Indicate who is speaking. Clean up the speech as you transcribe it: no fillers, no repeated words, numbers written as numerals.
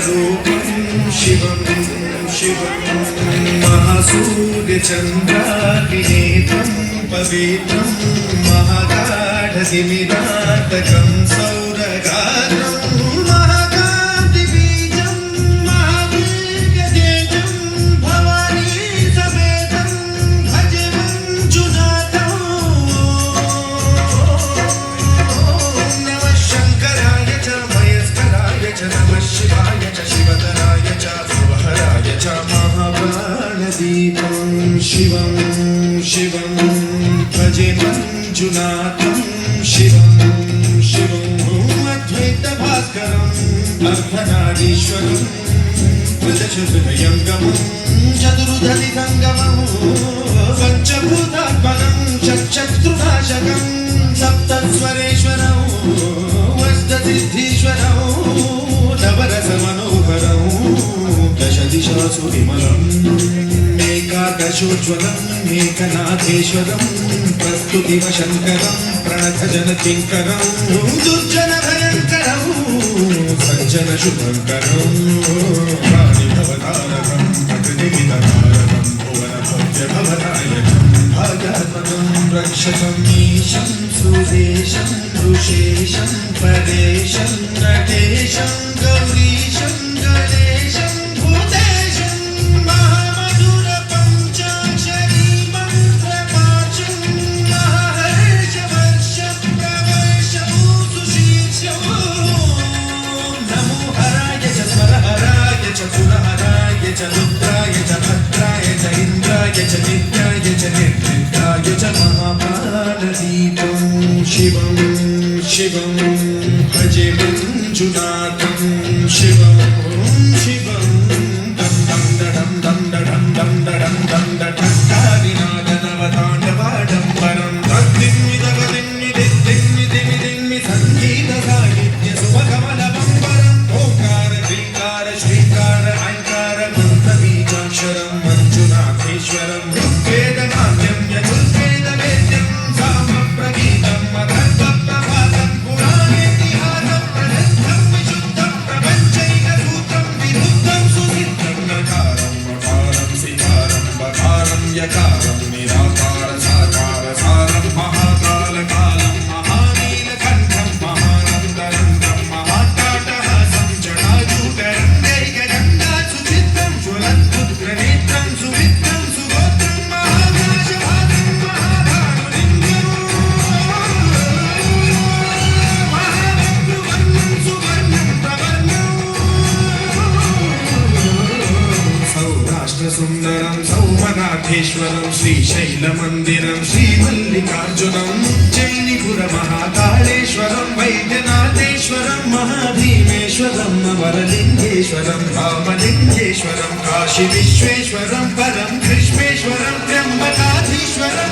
Speaker 1: रूपं शिवं शिवं महासूर्यचन्द्राग्निनेत्रं पवित्रं महागाढतिमिरातकं सौरगात्रं महाकान्तिबीजं महावीर्यतेजं भवानी समेतं भजे मञ्जुनाथं नमः शङ्कराय च मयस्कराय च नमः शिवाय च शिवतराय च शिवहराय च महाप्राणदीपं शिवं शिवं भजे मञ्जुनाथं शिवं शिवं अद्वैतभास्करम् अर्धनारीश्वरं प्रदशहृदयङ्गमं चतुर्धनिसङ्गमं पञ्चभूतात्मनं षट्शत्रुनाशकं सप्तस्वरेश्वरं वस्तसिद्धीश्वरं नवरसमनोहरं दशदिशासु विमलम् एकादशोज्ज्वलम् एकनाथेश्वरं प्रस्तुतिवशङ्करं प्रणतजनकिङ्करं दुर्जनभयङ्करं सज्जनशुभङ्करं प्राणिभवतारकं प्रकृतिविततारकं भुवनभव्यभवनायकं भागात्मकं रक्षकं ईशं सुरेशं ऋषेशं परेशं नटेशं गौरीशं गणेशं भूतेशं महामधुरपञ्चाक्षरी मन्त्रपाशं महर्षवर्षप्रवर्षं सुशीर्षं नमो हराय च स्वरहराय च कुलहराय च रुद्राय च भद्राय च इन्द्राय च नित्याय च निर्विद्याय च महाप्राणदीपं शिवं शिवं भजे मञ्जुनाथं शिवं शिवं दं दं दडं दं दडं दं दडं दं दट्टादिनादनवताण्डवाडम्बरं तद्दिन्मिदगदिन्मिदिन्मिदिन्मिदिन्मि सङ्गीतसाहित्यसुमकमलबम्बरम् ओङ्कार ह्रीङ्कार श्रीङ्कार ऐङ्कार मन्त्रबीजाक्षरं मञ्जुनाथेश्वरं ऋग्वेदमाद्यं यजुर्वेदवेद्यं सामप्रगीतं मधर्वप्रभातं पुराणेतिहासं प्रसिद्धं विशुद्धं प्रपञ्चैकसूत्रं विरुद्धं सुसिद्धं नकारं मकारं सिकारं बकारं यकारं निराकार साकार सारं महाकालकालं महानीलकण्ठं महानन्दरन्दं महाटाटहासं जटाजूटरङ्गैकगङ्गासुचित्रं ज्वलद्भुद्रनेत्रं सुमित्रं सुगोत्रं महाकाशभागं महाभानुलिङ्गं महाबभ्रुवर्णं सुवर्णं प्रवर्णं सौराष्ट्रसुन्दरं सौमनाथेश्वरं श्रीशैलमन्दिरं श्रीमल्लिकार्जुनं उज्जयिनीपुरमहाकाळेश्वरं वैद्यनाथेश्वरं महाभीमेश्वरं वरलिङ्गेश्वरं रामलिङ्गेश्वरं काशीविश्वेश्वरं परं कृष्णेश्वरं त्र्यम्बकाधीश्वरं